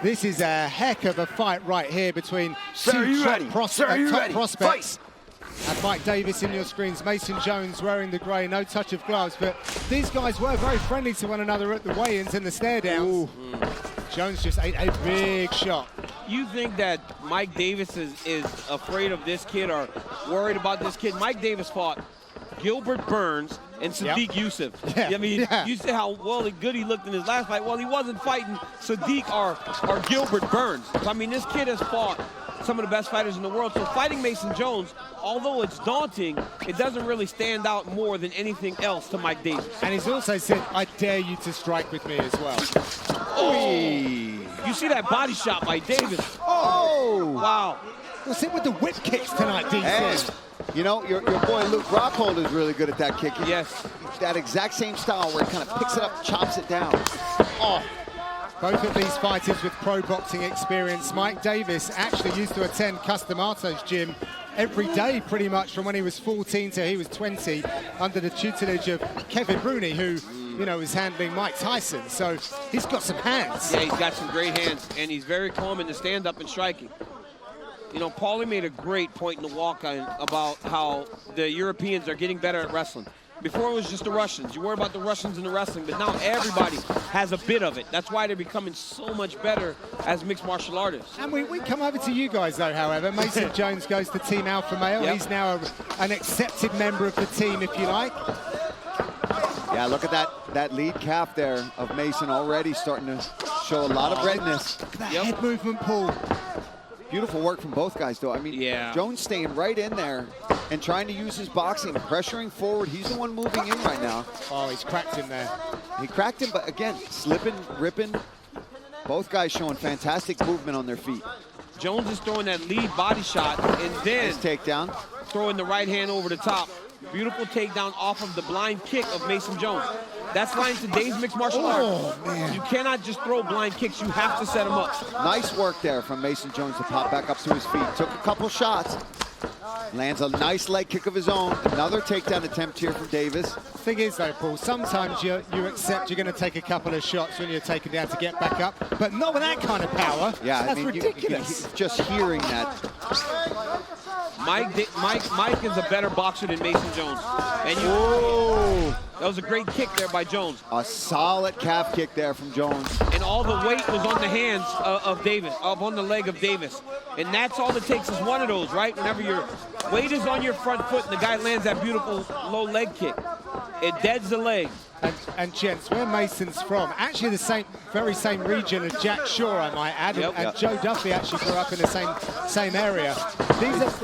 This is a heck of a fight right here between two top prospects. And Mike Davis in your screens, Mason Jones wearing the grey, no touch of gloves, but these guys were very friendly to one another at the weigh-ins and the stare-downs. Jones just ate a big shot. You think that Mike Davis is afraid of this kid or worried about this kid? Mike Davis fought Gilbert Burns and Sadiq Youssef. I mean, you see how good he looked in his last fight. Well, he wasn't fighting Sadiq or Gilbert Burns. So, I mean, this kid has fought some of the best fighters in the world. So fighting Mason Jones, although it's daunting, it doesn't really stand out more than anything else to Mike Davis. And he's also said, I dare you to strike with me as well. Oh! You see that body shot by Davis. Oh! Wow. What's it with the whip kicks tonight, DC? Hey, you know, your boy Luke Rockhold is really good at that kicking. Yes. That exact same style where he kind of picks it up, chops it down. Oh. Both of these fighters with pro boxing experience. Mike Davis actually used to attend Cus D'Amato's gym every day pretty much from when he was 14 to he was 20 under the tutelage of Kevin Rooney, who, you know, is handling Mike Tyson. So he's got some hands. Yeah, he's got some great hands, and he's very calm in the stand-up and striking. You know, Paulie made a great point in the walk-on about how the Europeans are getting better at wrestling. Before it was just the Russians. You worry about the Russians and the wrestling, but now everybody has a bit of it. That's why they're becoming so much better as mixed martial artists. And we come over to you guys, though, however. Mason Jones goes to Team Alpha Male. He's now an accepted member of the team, if you like. Yeah, look at that lead calf there of Mason already starting to show a lot of redness. Look at that head movement, Paul. Beautiful work from both guys, though. I mean, Jones staying right in there and trying to use his boxing, pressuring forward. He's the one moving in right now. Oh, he's cracked him there. He cracked him, but again, slipping, ripping. Both guys showing fantastic movement on their feet. Jones is throwing that lead body shot and then nice takedown. Throwing the right hand over the top. Beautiful takedown off of the blind kick of Mason Jones. That's lying today's mixed martial arts. Man. You cannot just throw blind kicks. You have to set them up. Nice work there from Mason Jones to pop back up to his feet. Took a couple shots. Lands a nice leg kick of his own. Another takedown attempt here from Davis. Thing is, though, Paul, sometimes you accept you're going to take a couple of shots when you're taken down to get back up, but not with that kind of power. Yeah, that's I mean, ridiculous. Just hearing that. Mike is a better boxer than Mason Jones. And that was a great kick there by Jones. A solid calf kick there from Jones. And all the weight was on the hands of Davis, on the leg of Davis. And that's all it takes is one of those, right? Whenever your weight is on your front foot and the guy lands that beautiful low leg kick, it deads the leg. And gents, where Mason's from, actually the very same region as Jack Shaw, I might add, and Joe Duffy actually grew up in the same area.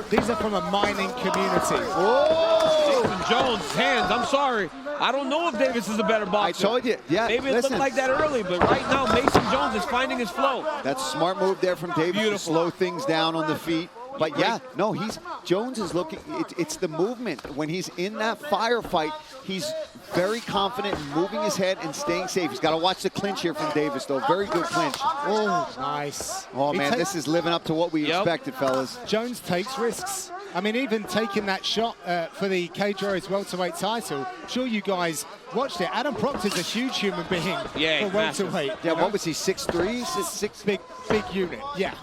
These are from a mining community. Whoa! Mason Jones' hands, I'm sorry. I don't know if Davis is a better boxer. I told you, Maybe it looked like that early, but right now Mason Jones is finding his flow. That's a smart move there from Davis to slow things down on the feet. But yeah, no, Jones is looking, it's the movement. When he's in that firefight, he's very confident in moving his head and staying safe. He's got to watch the clinch here from Davis, though. Very good clinch. Oh, nice. Oh, man, this is living up to what we expected, fellas. Jones takes risks. I mean, even taking that shot for the Cage Warriors welterweight title, sure you guys watched it. Adam Proctor's a huge human being for welterweight. Yeah, what was he, 6'3"? Six big unit, yeah.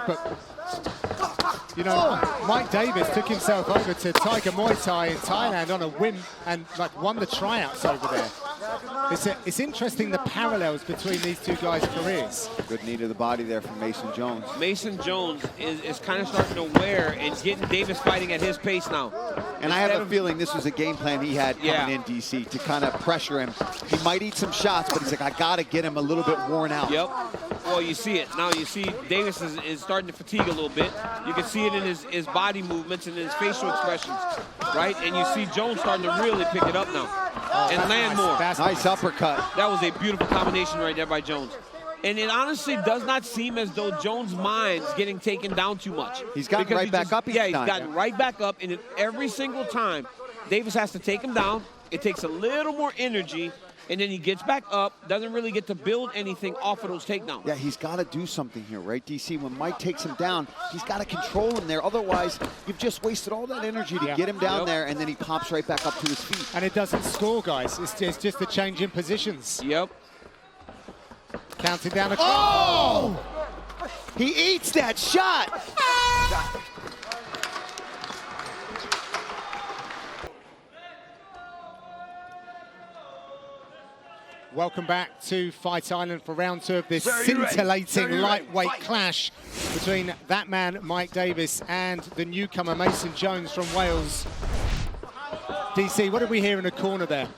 But, you know, Mike Davis took himself over to Tiger Muay Thai in Thailand on a whim and won the tryouts over there. It's interesting the parallels between these two guys' careers. Good knee to the body there from Mason Jones. Mason Jones is kind of starting to wear and getting Davis fighting at his pace now. And I have a feeling this was a game plan he had coming in, DC, to kind of pressure him. He might eat some shots, but he's like, I got to get him a little bit worn out. Yep. Well, you see it. Now you see Davis is starting to fatigue a little bit. You can see it in his body movements and his facial expressions, right? And you see Jones starting to really pick it up now and land more. Nice uppercut. That was a beautiful combination right there by Jones. And it honestly does not seem as though Jones' mind's getting taken down too much. He's gotten right back up each time. Yeah, he's gotten right back up, and every single time Davis has to take him down. It takes a little more energy, and then he gets back up, doesn't really get to build anything off of those takedowns. Yeah, he's got to do something here, right, DC? When Mike takes him down, he's got to control him there. Otherwise, you've just wasted all that energy to get him down there, and then he pops right back up to his feet. And it doesn't score, guys. It's just a change in positions. Yep. Counting down a Oh! He eats that shot. Welcome back to Fight Island for round 2 of this scintillating lightweight clash between that man, Mike Davis, and the newcomer, Mason Jones from Wales. DC, what did we hear in the corner there?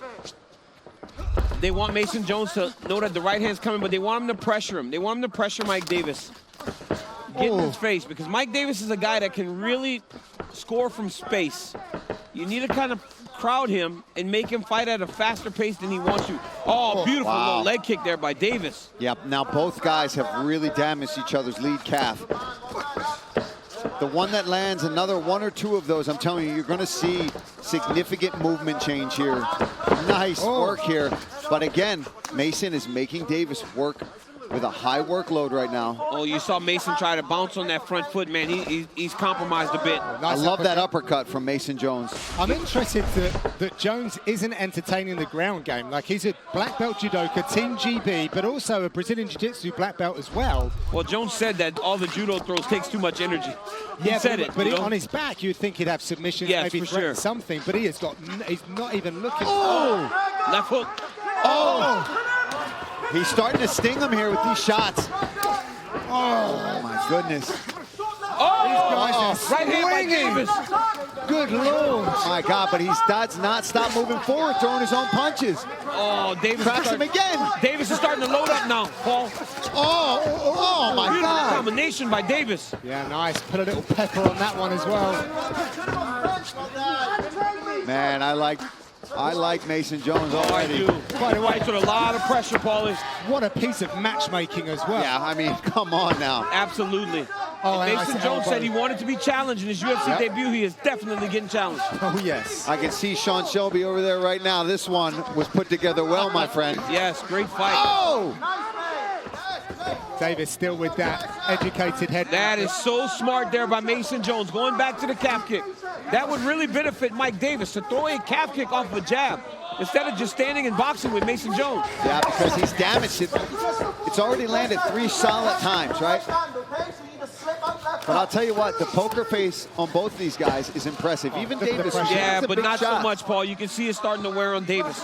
They want Mason Jones to know that the right hand's coming, but they want him to pressure him. They want him to pressure Mike Davis. Get in his face, because Mike Davis is a guy that can really score from space. You need to kind of crowd him and make him fight at a faster pace than he wants to. Oh, beautiful low leg kick there by Davis. Yep, now both guys have really damaged each other's lead calf. The one that lands another 1 or 2 of those, I'm telling you, you're going to see significant movement change here. Nice work here. But again, Mason is making Davis work with a high workload right now. Oh, you saw Mason try to bounce on that front foot, man. He's compromised a bit. I love that uppercut from Mason Jones. I'm interested that Jones isn't entertaining the ground game. Like, he's a black belt judoka, Team GB, but also a Brazilian Jiu-Jitsu black belt as well. Well, Jones said that all the judo throws takes too much energy. He said it. But on his back, you'd think he'd have submissions, maybe threaten something, but he's not even looking. Oh! Left hook. Oh! He's starting to sting him here with these shots. Oh, my goodness. Oh! These guys are right hand by Davis. Good Lord. My God, but he does not stop moving forward, throwing his own punches. Oh, Davis cracks him again. Davis is starting to load up now, Paul. Oh my Beautiful God. combination by Davis. Yeah, nice. Put a little pepper on that one as well. Man, I like Mason Jones already. By the way, put a lot of pressure, Paulie. What a piece of matchmaking as well. Yeah, I mean, come on now. Absolutely. Oh, Mason Jones said he wanted to be challenged in his UFC debut. He is definitely getting challenged. Oh, yes. I can see Sean Shelby over there right now. This one was put together well, my friend. Yes, great fight. Oh! Davis still with that educated head. That is so smart there by Mason Jones. Going back to the calf kick. That would really benefit Mike Davis to throw a calf kick off of a jab instead of just standing and boxing with Mason Jones. Yeah, because he's damaged it. It's already landed 3 solid times, right? But I'll tell you what, the poker face on both of these guys is impressive. Even Davis. Yeah, but not shot. so much, Paul. You can see it starting to wear on Davis.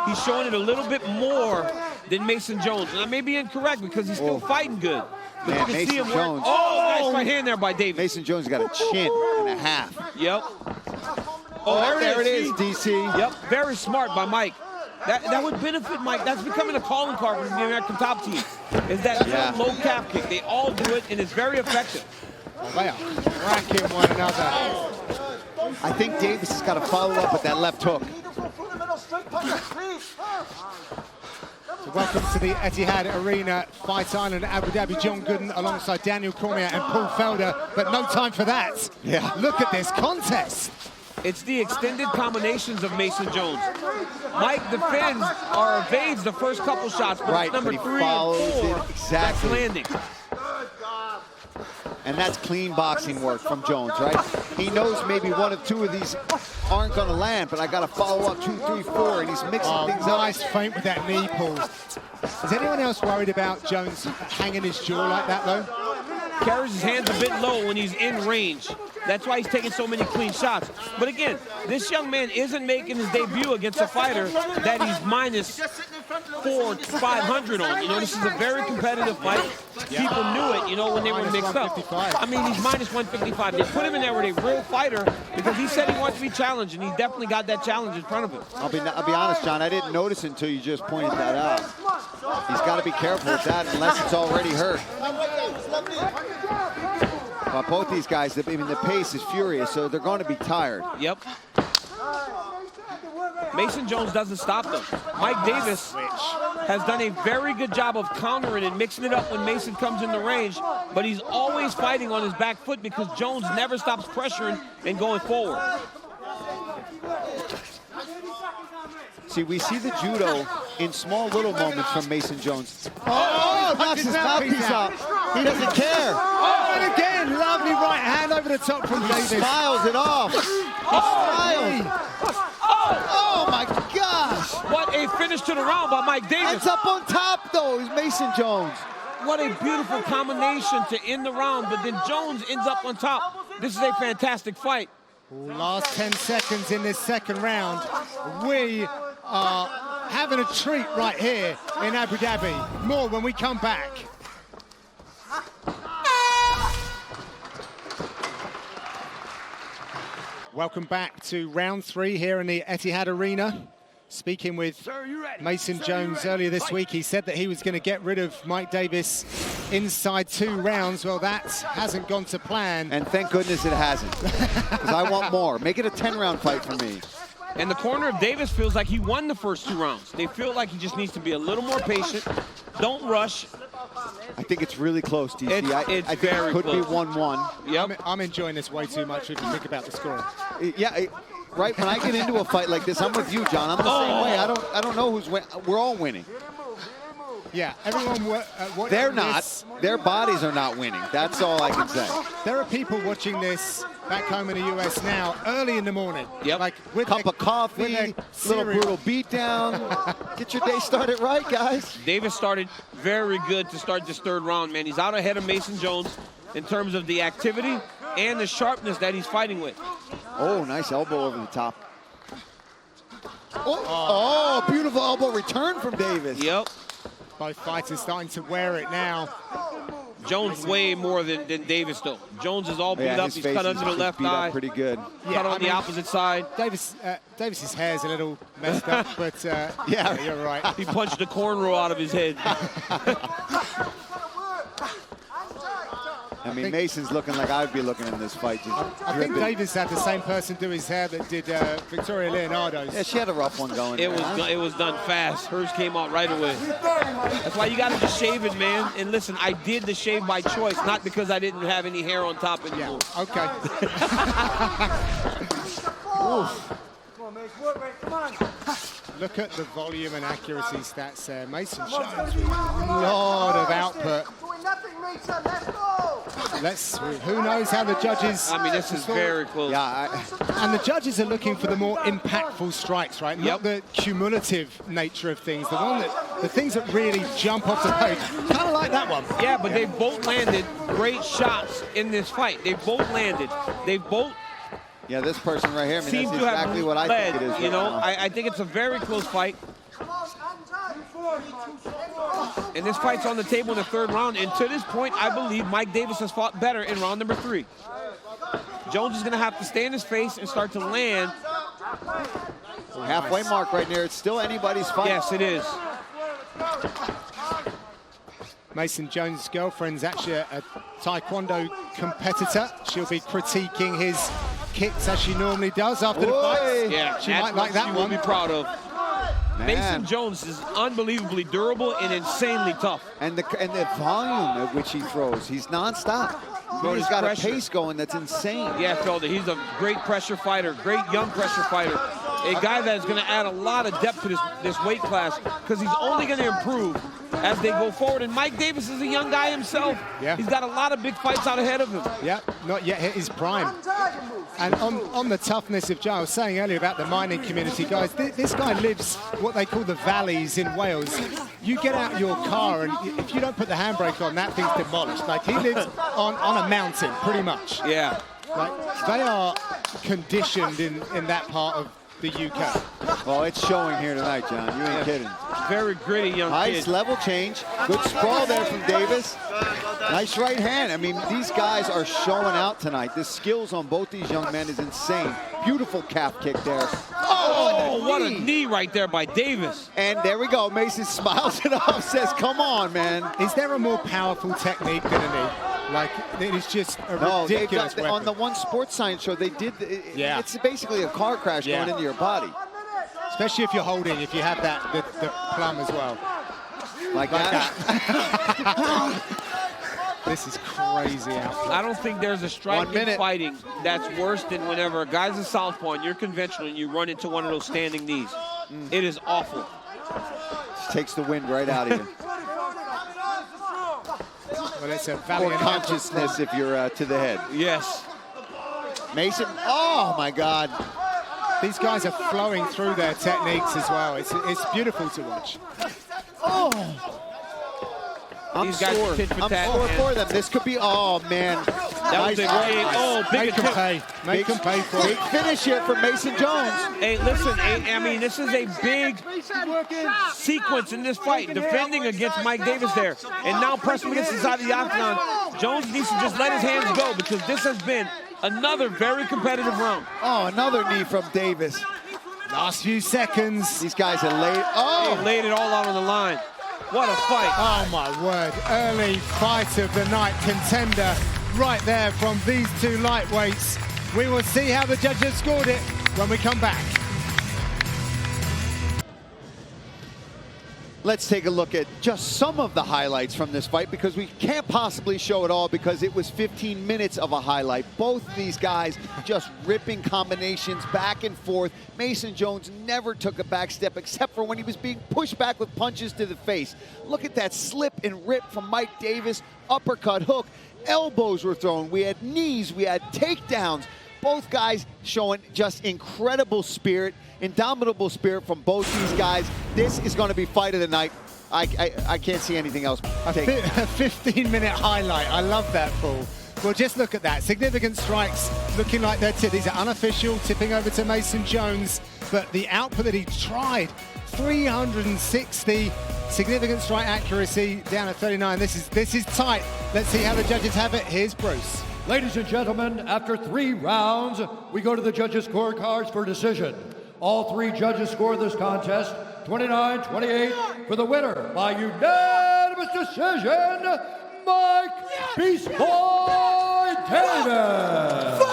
He's showing it a little bit more than Mason Jones. And I may be incorrect because he's still fighting good. But man, you can Mason see him Jones. nice right hand there by Davis. Mason Jones got a chin and a half. Yep. Oh, there it is, DC. Yep, very smart by Mike. That would benefit Mike. That's becoming a calling card for the American top team. Is that low calf kick. They all do it, and it's very effective. They are cracking one another. I think Davis has got to follow up with that left hook. So welcome to the Etihad Arena, Fight Island, Abu Dhabi. John Gooden alongside Daniel Cormier and Paul Felder, but no time for that. Yeah. Look at this contest. It's the extended combinations of Mason Jones. Mike defends or evades the first couple shots, but it's number 3 and 4 that's landing. And that's clean boxing work from Jones, right? He knows maybe 1 or 2 of these aren't going to land, but I got to follow up 2, 3, 4, and he's mixing things up. Nice feint with that knee pull. Is anyone else worried about Jones hanging his jaw like that, though? Carries his hands a bit low when he's in range. That's why he's taking so many clean shots. But again, this young man isn't making his debut against a fighter that he's minus 500 on. You know, this is a very competitive fight. People knew it, you know, when they were mixed up. I mean, he's minus 155. They put him in there with a real fighter because he said he wants to be challenged, and he definitely got that challenge in front of him. I'll be honest, John, I didn't notice until you just pointed that out. He's got to be careful with that unless it's already hurt. But both these guys, I mean, the pace is furious, so they're going to be tired. Yep. Mason Jones doesn't stop them. Mike Davis has done a very good job of countering and mixing it up when Mason comes in the range, but he's always fighting on his back foot because Jones never stops pressuring and going forward. See, we see the judo in small little moments from Mason Jones. Oh, knocks his mouthpiece out. He doesn't care. Oh, and again, lovely right hand over the top from Davis. He smiles it off. He smiles. Oh, my gosh. What a finish to the round by Mike Davis. It's up on top. though. He's Mason Jones. What a beautiful combination to end the round, but then Jones ends up on top. This is a fantastic fight. Last 10 seconds in this second round. We are having a treat right here in Abu Dhabi. More when we come back. Welcome back to round 3 here in the Etihad Arena. Speaking with Mason Jones earlier this week, he said that he was going to get rid of Mike Davis inside 2 rounds. Well, that hasn't gone to plan. And thank goodness it hasn't, because I want more. Make it a 10-round fight for me. And the corner of Davis feels like he won the first 2 rounds. They feel like he just needs to be a little more patient. Don't rush. I think it's really close, DC. I think very it could close. be 1-1. Yep. I'm enjoying this way too much if you think about the score. Yeah, right. When I get into a fight like this, I'm with you, John. I'm the same way. I don't know who's winning. We're all winning. Yeah, everyone. They're not. Their bodies are not winning. That's all I can say. There are people watching this back home in the US now, early in the morning. Yep. Like with Cup of coffee, little brutal beatdown. Get your day started right, guys. Davis started very good to start this 3rd round, man. He's out ahead of Mason Jones in terms of the activity and the sharpness that he's fighting with. Oh, nice elbow over the top. Oh, beautiful elbow return from Davis. Yep. Both fighters starting to wear it now. Jones way more than Davis, though. Jones is all beat up. He's cut under the left eye. Pretty good. Cut on the opposite side. Davis's hair's a little messed up, but yeah, you're right. He punched the cornrow out of his head. I mean, Mason's looking like I'd be looking in this fight. I think Davis had the same person do his hair that did Victoria Leonardo's. Yeah, she had a rough one going. It was done fast. Hers came out right away. That's why you got to just shave it, man. And listen, I did the shave by choice, not because I didn't have any hair on top anymore. Yeah, okay. Look at the volume and accuracy stats there. Mason Jones, a lot of output. Who knows how the judges... I mean, this is very close. Yeah, and the judges are looking for the more impactful strikes, right? Not the cumulative nature of things. The things that really jump off the page. Kind of like that one. Yeah, but they both landed great shots in this fight. They both landed. They both... Yeah, this person right here, I mean, seem that's to exactly have what I think it is. You know, I think it's a very close fight. And this fight's on the table in the 3rd round. And to this point, I believe Mike Davis has fought better in round number 3. Jones is going to have to stay in his face and start to land. Halfway mark right there. It's still anybody's fight. Yes, it is. Mason Jones' girlfriend's actually a Taekwondo competitor. She'll be critiquing his kicks as she normally does after the fight. Yeah, she might like that she one. Will be proud of. Man. Mason Jones is unbelievably durable and insanely tough. And the volume at which he throws, he's nonstop. He's got a pace going that's insane. Yeah, Felder, he's a great pressure fighter, great young pressure fighter. A guy that is going to add a lot of depth to this weight class because he's only going to improve as they go forward. And Mike Davis is a young guy himself. Yeah. He's got a lot of big fights out ahead of him. Yeah, not yet hit his prime. And on the toughness of Joe, I was saying earlier about the mining community, guys, this guy lives what they call the valleys in Wales. You get out of your car and if you don't put the handbrake on, that thing's demolished. Like he lives on a mountain, pretty much. Yeah. Like they are conditioned in that part of the UK. Well, it's showing here tonight, John. You ain't kidding. Very gritty young nice kid. Level change. Good sprawl there from Davis. Nice right hand. I mean, these guys are showing out tonight. The skills on both these young men is insane. Beautiful calf kick there. Oh, what a knee right there by Davis. And there we go. Mason smiles it off, says, come on, man. Is there a more powerful technique than a knee? Like, it is just a ridiculous weapon. On the one sports science show, they did, it's basically a car crash going into your body. Especially if you're holding, if you have the plum as well. Like that. This is crazy outfit. I don't think there's a strike in fighting that's worse than whenever a guy's a southpaw and you're conventional and you run into one of those standing knees. It is awful. Just takes the wind right out of you. Well, it's a or consciousness if you're to the head. Yes. Mason, oh my God. These guys are flowing through their techniques as well. It's beautiful to watch. Oh. These guys sore. tit for I'm tat, sore man. for them. This could be, oh, man. That was a big Make them pay. Make them pay for Big it. finish here from Mason Jones. Hey, listen, I mean, this is a big sequence in this fight, defending against Mike Davis there. And now pressing against the side of the octagon. Jones needs to just let his hands go because this has been another very competitive round. Oh, another knee from Davis. Last few seconds. These guys are laid. They laid it all out on the line. What a fight. Oh, my word. Early fight of the night contender right there from these two lightweights. We will see how the judges scored it when we come back. Let's take a look at just some of the highlights from this fight because we can't possibly show it all because it was 15 minutes of a highlight. Both of these guys just ripping combinations back and forth. Mason Jones never took a back step except for when he was being pushed back with punches to the face. Look at that slip and rip from Mike Davis. Uppercut, hook, elbows were thrown. We had knees, we had takedowns. Both guys showing just incredible spirit, indomitable spirit from both these guys. This is going to be fight of the night. I can't see anything else. A 15-minute highlight. I love that, Paul. Well, just look at that. Significant strikes looking like they're tipped. These are unofficial, tipping over to Mason Jones. But the output that he tried, 360. Significant strike accuracy down at 39. This is tight. Let's see how the judges have it. Here's Bruce. Ladies and gentlemen, after 3 rounds, we go to the judges' scorecards for decision. All 3 judges scored this contest 29-28 for the winner by unanimous decision, Mike Beast Boy Davis.